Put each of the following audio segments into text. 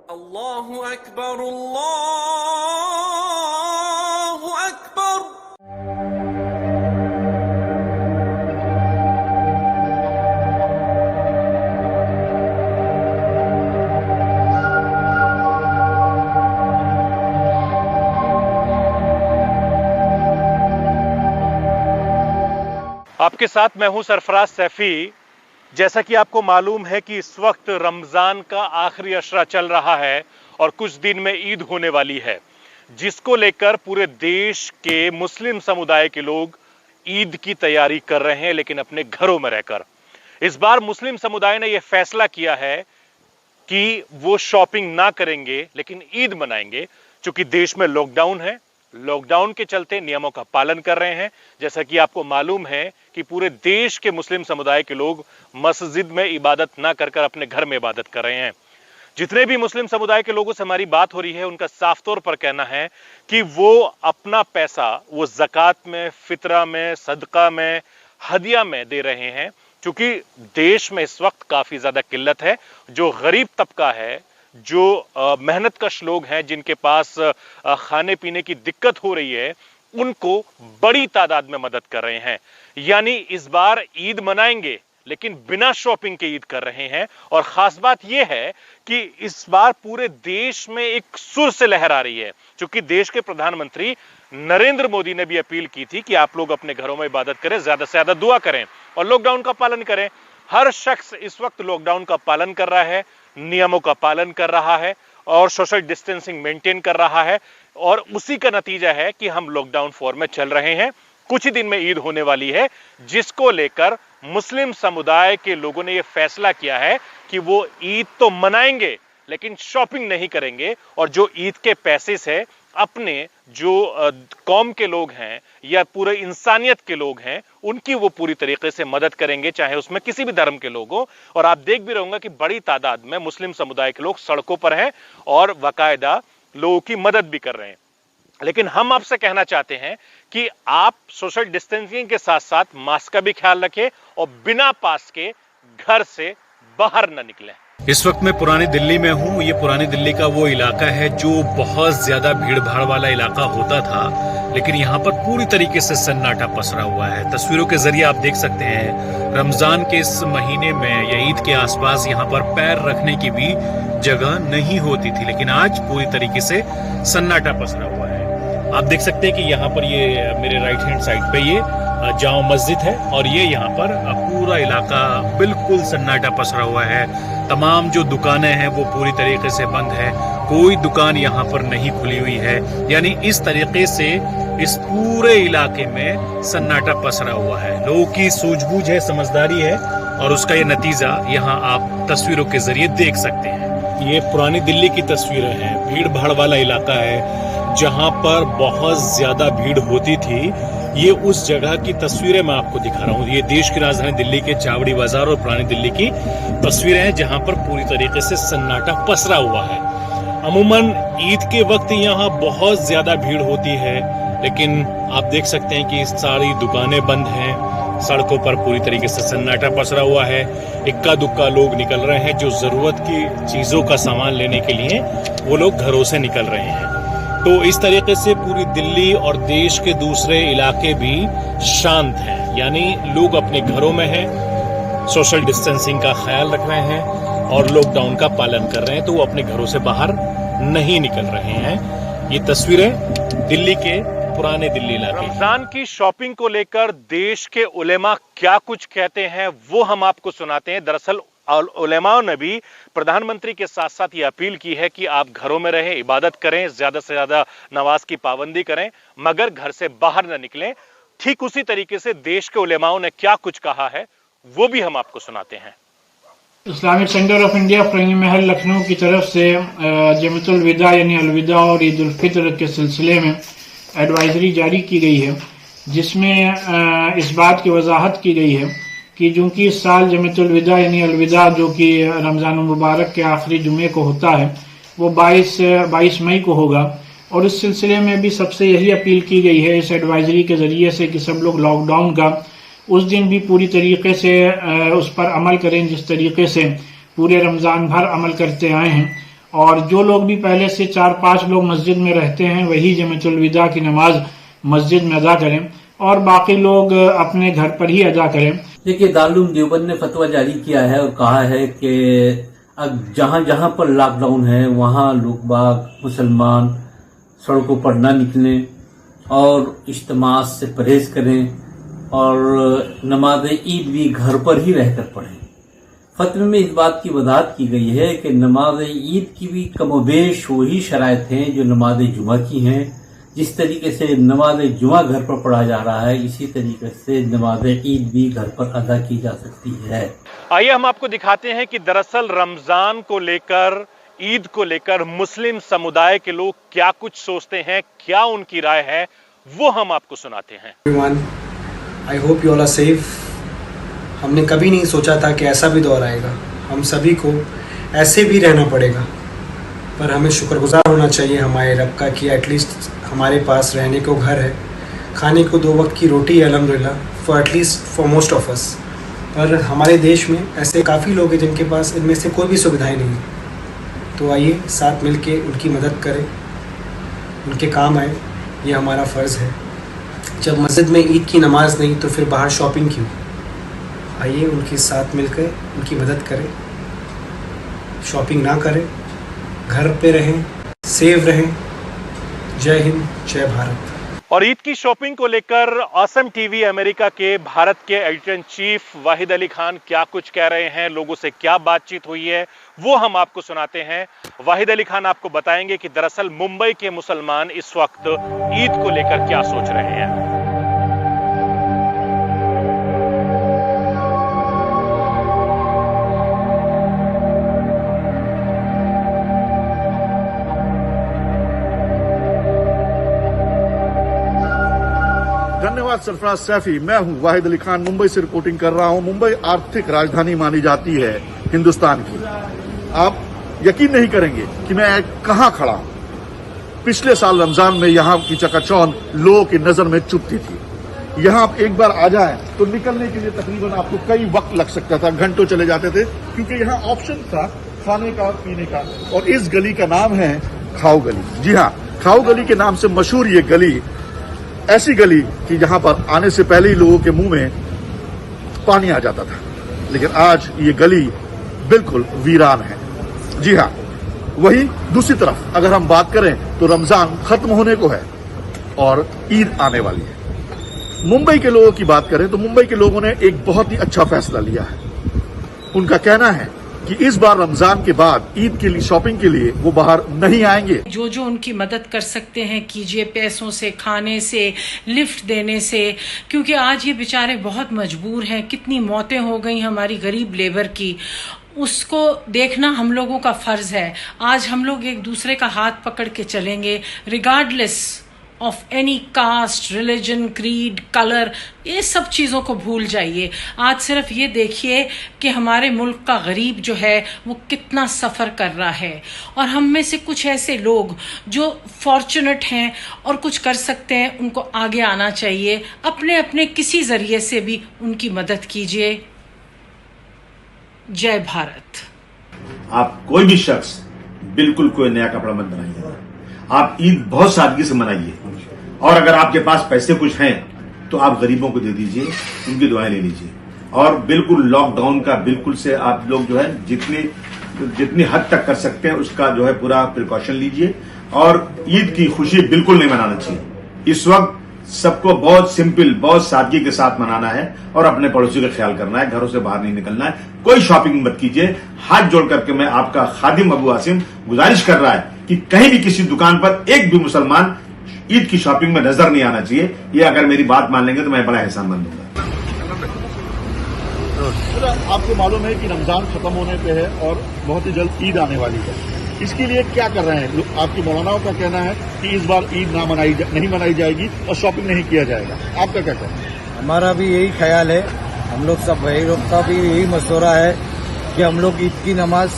अल्लाहु अकबर, अल्लाहु अकबर। आपके साथ मैं हूं सरफराज सैफी। जैसा कि आपको मालूम है कि इस वक्त रमजान का आखिरी अशरा चल रहा है और कुछ दिन में ईद होने वाली है, जिसको लेकर पूरे देश के मुस्लिम समुदाय के लोग ईद की तैयारी कर रहे हैं, लेकिन अपने घरों में रहकर। इस बार मुस्लिम समुदाय ने यह फैसला किया है कि वो शॉपिंग ना करेंगे लेकिन ईद मनाएंगे। चूंकि देश में लॉकडाउन है, लॉकडाउन के चलते नियमों का पालन कर रहे हैं। जैसा कि आपको मालूम है कि पूरे देश के मुस्लिम समुदाय के लोग मस्जिद में इबादत ना कर अपने घर में इबादत कर रहे हैं। जितने भी मुस्लिम समुदाय के लोगों से हमारी बात हो रही है, उनका साफ तौर पर कहना है कि वो अपना पैसा वो ज़कात में, फितरा में, सदका में, हदिया में दे रहे हैं। क्योंकि देश में इस वक्त काफी ज्यादा किल्लत है। जो गरीब तबका है, जो मेहनतकश लोग हैं, जिनके पास खाने पीने की दिक्कत हो रही है, उनको बड़ी तादाद में मदद कर रहे हैं। यानी इस बार ईद मनाएंगे लेकिन बिना शॉपिंग के ईद कर रहे हैं। और खास बात यह है कि इस बार पूरे देश में एक सुर से लहर आ रही है। क्योंकि देश के प्रधानमंत्री नरेंद्र मोदी ने भी अपील की थी कि आप लोग अपने घरों में इबादत करें, ज्यादा से ज्यादा दुआ करें और लॉकडाउन का पालन करें। हर शख्स इस वक्त लॉकडाउन का पालन कर रहा है, नियमों का पालन कर रहा है और सोशल डिस्टेंसिंग मेंटेन कर रहा है। और उसी का नतीजा है कि हम लॉकडाउन 4 में चल रहे हैं। कुछ ही दिन में ईद होने वाली है, जिसको लेकर मुस्लिम समुदाय के लोगों ने यह फैसला किया है कि वो ईद तो मनाएंगे लेकिन शॉपिंग नहीं करेंगे। और जो ईद के पैसे से अपने जो कौम के लोग हैं या पूरे इंसानियत के लोग हैं, उनकी वो पूरी तरीके से मदद करेंगे, चाहे उसमें किसी भी धर्म के लोग हो। और आप देख भी रहोगे कि बड़ी तादाद में मुस्लिम समुदाय के लोग सड़कों पर हैं और बाकायदा लोगों की मदद भी कर रहे हैं। लेकिन हम आपसे कहना चाहते हैं कि आप सोशल डिस्टेंसिंग के साथ साथ मास्क का भी ख्याल रखें और बिना पास के घर से बाहर न निकलें। इस वक्त मैं पुरानी दिल्ली में हूँ। ये पुरानी दिल्ली का वो इलाका है जो बहुत ज्यादा भीड़ भाड़ वाला इलाका होता था, लेकिन यहाँ पर पूरी तरीके से सन्नाटा पसरा हुआ है। तस्वीरों के जरिए आप देख सकते हैं, रमजान के इस महीने में या ईद के आसपास यहाँ पर पैर रखने की भी जगह नहीं होती थी, लेकिन आज पूरी तरीके से सन्नाटा पसरा हुआ है। आप देख सकते हैं कि यहाँ पर ये मेरे राइट हैंड साइड पे ये जामा मस्जिद है और ये यहाँ पर पूरा इलाका बिल्कुल सन्नाटा पसरा हुआ है। तमाम जो दुकानें हैं वो पूरी तरीके से बंद है, कोई दुकान यहाँ पर नहीं खुली हुई है। यानी इस तरीके से इस पूरे इलाके में सन्नाटा पसरा हुआ है। लोगों की सूझबूझ है, समझदारी है और उसका ये नतीजा यहाँ आप तस्वीरों के जरिए देख सकते हैं। ये पुरानी दिल्ली की तस्वीरें हैं। भीड़ भाड़ वाला इलाका है जहाँ पर बहुत ज्यादा भीड़ होती थी। ये उस जगह की तस्वीरें मैं आपको दिखा रहा हूँ। ये देश की राजधानी दिल्ली के चावड़ी बाजार और पुरानी दिल्ली की तस्वीरें हैं जहाँ पर पूरी तरीके से सन्नाटा पसरा हुआ है। अमूमन ईद के वक्त यहाँ बहुत ज्यादा भीड़ होती है, लेकिन आप देख सकते हैं कि सारी दुकानें बंद हैं, सड़कों पर पूरी तरीके से सन्नाटा पसरा हुआ है। इक्का दुक्का लोग निकल रहे हैं जो जरूरत की चीजों का सामान लेने के लिए वो लोग घरों से निकल रहे हैं। तो इस तरीके से पूरी दिल्ली और देश के दूसरे इलाके भी शांत हैं। यानी लोग अपने घरों में हैं, सोशल डिस्टेंसिंग का ख्याल रख रहे हैं और लॉकडाउन का पालन कर रहे हैं, तो वो अपने घरों से बाहर नहीं निकल रहे हैं। ये तस्वीरें दिल्ली के पुराने दिल्ली इलाके। रमजान की शॉपिंग को लेकर देश के उलेमा क्या कुछ कहते हैं वो हम आपको सुनाते हैं। दरअसल उलेमाओं ने भी प्रधानमंत्री के साथ साथ ये अपील की है कि आप घरों में रहें, इबादत करें, ज्यादा से ज्यादा नमाज की पाबंदी करें, मगर घर से बाहर न निकलें। ठीक उसी तरीके से देश के उलेमाओं ने क्या कुछ कहा है वो भी हम आपको सुनाते हैं। Islamic Centre of India Firangi Mahal Lucknow की तरफ से जमातुल विदा यानी अलविदा और ईद उल फित्र के सिलसिले में एडवाइजरी जारी की गई है, जिसमें इस बात की वजाहत की गई है कि चूंकि इस साल जमातुल विदा यानी अलविदा जो कि रमज़ान मुबारक के आखिरी जुमे को होता है, वो 22 मई को होगा। और इस सिलसिले में भी सबसे यही अपील की गई है इस एडवाइजरी के ज़रिए से कि सब लोग लॉकडाउन का उस दिन भी पूरी तरीके से उस पर अमल करें जिस तरीके से पूरे रमज़ान भर अमल करते आए हैं। और जो लोग भी पहले से 4-5 लोग मस्जिद में रहते हैं वही जमातुल विदा की नमाज मस्जिद में अदा करें और बाकी लोग अपने घर पर ही अदा करें। देखिए, दारुल उलूम देवबंद ने फतवा जारी किया है और कहा है कि अब जहां जहां पर लॉकडाउन है वहां लोग बाग मुसलमान सड़कों पर न निकलें और इज्तिमा से परहेज करें और नमाज ईद भी घर पर ही रहकर पढ़ें। फतवे में इस बात की वजाहत की गई है कि नमाज ईद की भी कमोबेश वही शराइत हैं जो नमाज जुमा की हैं। जिस तरीके से नमाज जुमा घर पर पढ़ा जा रहा है, इसी तरीके से नमाज ईद भी घर पर अदा की जा सकती है। आइए हम आपको दिखाते हैं कि दरअसल रमजान को लेकर, ईद को लेकर मुस्लिम समुदाय के लोग क्या कुछ सोचते हैं, क्या उनकी राय है, वो हम आपको सुनाते हैं। Everyone, I hope you all are safe. हमने कभी नहीं सोचा था कि ऐसा भी दौर आएगा। हम सभी को ऐसे भी रहना पड़ेगा, पर हमें शुक्रगुजार होना चाहिए हमारे रब का कि एटलीस्ट हमारे पास रहने को घर है, खाने को 2 वक्त की रोटी है अल्हम्दुलिल्लाह, for at least for most of us. पर हमारे देश में ऐसे काफ़ी लोग हैं जिनके पास इनमें से कोई भी सुविधाएं नहीं है। तो आइए साथ मिल के उनकी मदद करें, उनके काम आए, ये हमारा फ़र्ज़ है। जब मस्जिद में ईद की नमाज नहीं तो फिर बाहर शॉपिंग क्यों? आइए उनके साथ मिलकर उनकी मदद करें, शॉपिंग ना करें, घर पे रहें, सेव रहें। जय हिंद, जय भारत। और ईद की शॉपिंग को लेकर ऑसम टीवी अमेरिका के भारत के एडिटर इन चीफ वाहिद अली खान क्या कुछ कह रहे हैं, लोगों से क्या बातचीत हुई है, वो हम आपको सुनाते हैं। वाहिद अली खान आपको बताएंगे कि दरअसल मुंबई के मुसलमान इस वक्त ईद को लेकर क्या सोच रहे हैं। धन्यवाद सरफराज सैफी। मैं हूं वाहिद अली खान, मुंबई से रिपोर्टिंग कर रहा हूं। मुंबई आर्थिक राजधानी मानी जाती है हिंदुस्तान की। आप यकीन नहीं करेंगे कि मैं कहां खड़ा हूं। पिछले साल रमजान में यहां की चकाचौंध लोगों की नजर में चुभती थी। यहां आप एक बार आ जाएं तो निकलने के लिए तकरीबन आपको कई वक्त लग सकता था, घंटों चले जाते थे, क्योंकि यहां ऑप्शन था खाने का और पीने का। और इस गली का नाम है खाऊ गली। जी हां, खाऊ गली के नाम से मशहूर ये गली ऐसी गली कि जहां पर आने से पहले ही लोगों के मुंह में पानी आ जाता था, लेकिन आज ये गली बिल्कुल वीरान है। जी हां, वहीं दूसरी तरफ अगर हम बात करें तो रमजान खत्म होने को है और ईद आने वाली है। मुंबई के लोगों की बात करें तो मुंबई के लोगों ने एक बहुत ही अच्छा फैसला लिया है। उनका कहना है कि इस बार रमजान के बाद ईद के लिए शॉपिंग के लिए वो बाहर नहीं आएंगे। जो जो उनकी मदद कर सकते हैं कीजिए, पैसों से, खाने से, लिफ्ट देने से, क्योंकि आज ये बेचारे बहुत मजबूर हैं। कितनी मौतें हो गई हमारी गरीब लेबर की, उसको देखना हम लोगों का फर्ज है। आज हम लोग एक दूसरे का हाथ पकड़ के चलेंगे, regardless of any caste, religion, creed, colour, ये सब चीज़ों को भूल जाइए। आज सिर्फ ये देखिए कि हमारे मुल्क का गरीब जो है वो कितना सफ़र कर रहा है, और हम में से कुछ ऐसे लोग जो फॉर्चुनेट हैं और कुछ कर सकते हैं, उनको आगे आना चाहिए। अपने अपने किसी ज़रिए से भी उनकी मदद कीजिए। जय भारत। आप कोई भी शख्स बिल्कुल कोई नया कपड़ा मत बनाइए। आप ईद बहुत सादगी से मनाइए, और अगर आपके पास पैसे कुछ हैं तो आप गरीबों को दे दीजिए, उनकी दुआएं ले लीजिए। और बिल्कुल लॉकडाउन का बिल्कुल से आप लोग जो है जितनी हद तक कर सकते हैं उसका जो है पूरा प्रिकॉशन लीजिए। और ईद की खुशी बिल्कुल नहीं मनाना चाहिए। इस वक्त सबको बहुत सिंपल, बहुत सादगी के साथ मनाना है और अपने पड़ोसी का ख्याल करना है, घरों से बाहर नहीं निकलना है, कोई शॉपिंग मत कीजिए। हाथ जोड़ करके मैं आपका खादिम अबू आसिम गुजारिश कर रहा है कि कहीं भी किसी दुकान पर एक भी मुसलमान ईद की शॉपिंग में नजर नहीं आना चाहिए। ये अगर मेरी बात मान लेंगे तो मैं बड़ा एहसानमंद दूंगा। आपको मालूम है कि रमजान खत्म होने पे है और बहुत ही जल्द ईद आने वाली है। इसके लिए क्या कर रहे हैं? आपके मौलानाओं का कहना है कि इस बार ईद नहीं मनाई जाएगी और शॉपिंग नहीं किया जाएगा। आपका क्या कहना है? हमारा भी यही ख्याल है। हम लोग सब भाई लोग का भी यही मशवरा है कि हम लोग ईद की नमाज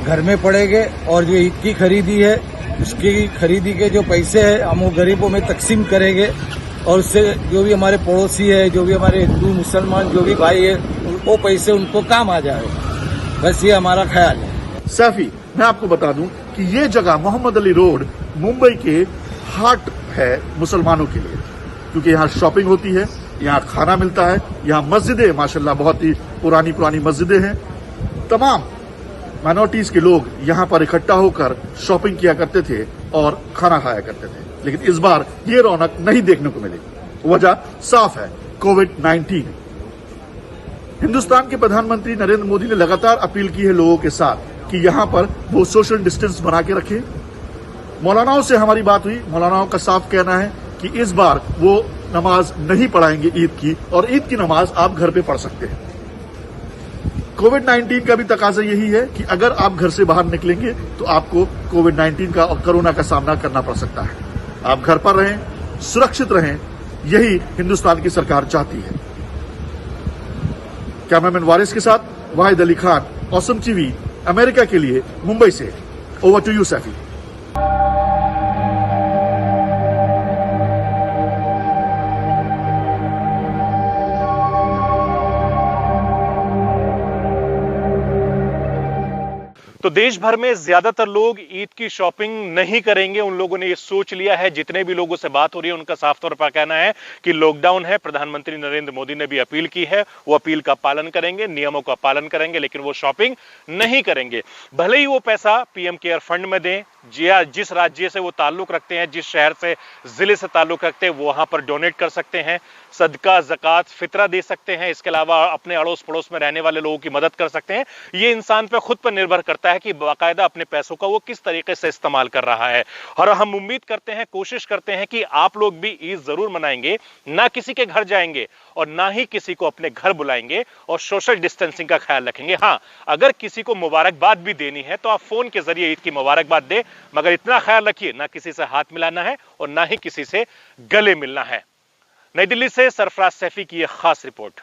घर में पढ़ेंगे, और जो ईद की खरीदी है उसकी खरीदी के जो पैसे हैं हम वो गरीबों में तकसीम करेंगे, और उससे जो भी हमारे पड़ोसी है, जो भी हमारे हिंदू मुसलमान जो भी भाई है, वो पैसे उनको काम आ जाए। बस ये हमारा ख्याल है। सैफी, मैं आपको बता दूं कि ये जगह मोहम्मद अली रोड मुंबई के हार्ट है मुसलमानों के लिए, क्योंकि यहाँ शॉपिंग होती है, यहाँ खाना मिलता है, यहाँ मस्जिदें माशाल्लाह बहुत ही पुरानी पुरानी मस्जिदें हैं। तमाम माइनॉरिटीज के लोग यहाँ पर इकट्ठा होकर शॉपिंग किया करते थे और खाना खाया करते थे, लेकिन इस बार ये रौनक नहीं देखने को मिली। वजह साफ है, कोविड-19। हिंदुस्तान के प्रधानमंत्री नरेंद्र मोदी ने लगातार अपील की है लोगों के साथ कि यहां पर वो सोशल डिस्टेंस बना के रखें। मौलानाओं से हमारी बात हुई, मौलानाओं का साफ कहना है कि इस बार वो नमाज नहीं पढ़ाएंगे ईद की, और ईद की नमाज आप घर पे पढ़ सकते हैं। कोविड-19 का भी तकाजा यही है कि अगर आप घर से बाहर निकलेंगे तो आपको कोविड-19 का और कोरोना का सामना करना पड़ सकता है। आप घर पर रहें, सुरक्षित रहें, यही हिंदुस्तान की सरकार चाहती है। कैमरामैन वारिस के साथ Wahid Ali Khan, awesome TV, America के लिए मुंबई से। Over to you Saifi. तो देश भर में ज्यादातर लोग ईद की शॉपिंग नहीं करेंगे। उन लोगों ने ये सोच लिया है। जितने भी लोगों से बात हो रही है उनका साफ तौर पर कहना है कि लॉकडाउन है, प्रधानमंत्री नरेंद्र मोदी ने भी अपील की है, वो अपील का पालन करेंगे, नियमों का पालन करेंगे, लेकिन वो शॉपिंग नहीं करेंगे। भले ही वो पैसा पीएम केयर फंड में दें, जिस राज्य से वो ताल्लुक रखते हैं, जिस शहर से, जिले से ताल्लुक रखते हैं, वो वहां पर डोनेट कर सकते हैं, सदका, ज़कात, फितरा दे सकते हैं। इसके अलावा अपने अड़ोस पड़ोस में रहने वाले लोगों की मदद कर सकते हैं। ये इंसान पे खुद पर निर्भर करता है कि बाकायदा अपने पैसों का वो किस तरीके से इस्तेमाल कर रहा है। और हम उम्मीद करते हैं, कोशिश करते हैं कि आप लोग भी ईद जरूर मनाएंगे, ना किसी के घर जाएंगे और ना ही किसी को अपने घर बुलाएंगे, और सोशल डिस्टेंसिंग का ख्याल रखेंगे। हाँ, अगर किसी को मुबारकबाद भी देनी है तो आप फोन के जरिए ईद की मुबारकबाद दें, मगर इतना ख्याल रखिए ना किसी से हाथ मिलाना है और ना ही किसी से गले मिलना है। नई दिल्ली से सरफराज सैफी की यह खास रिपोर्ट।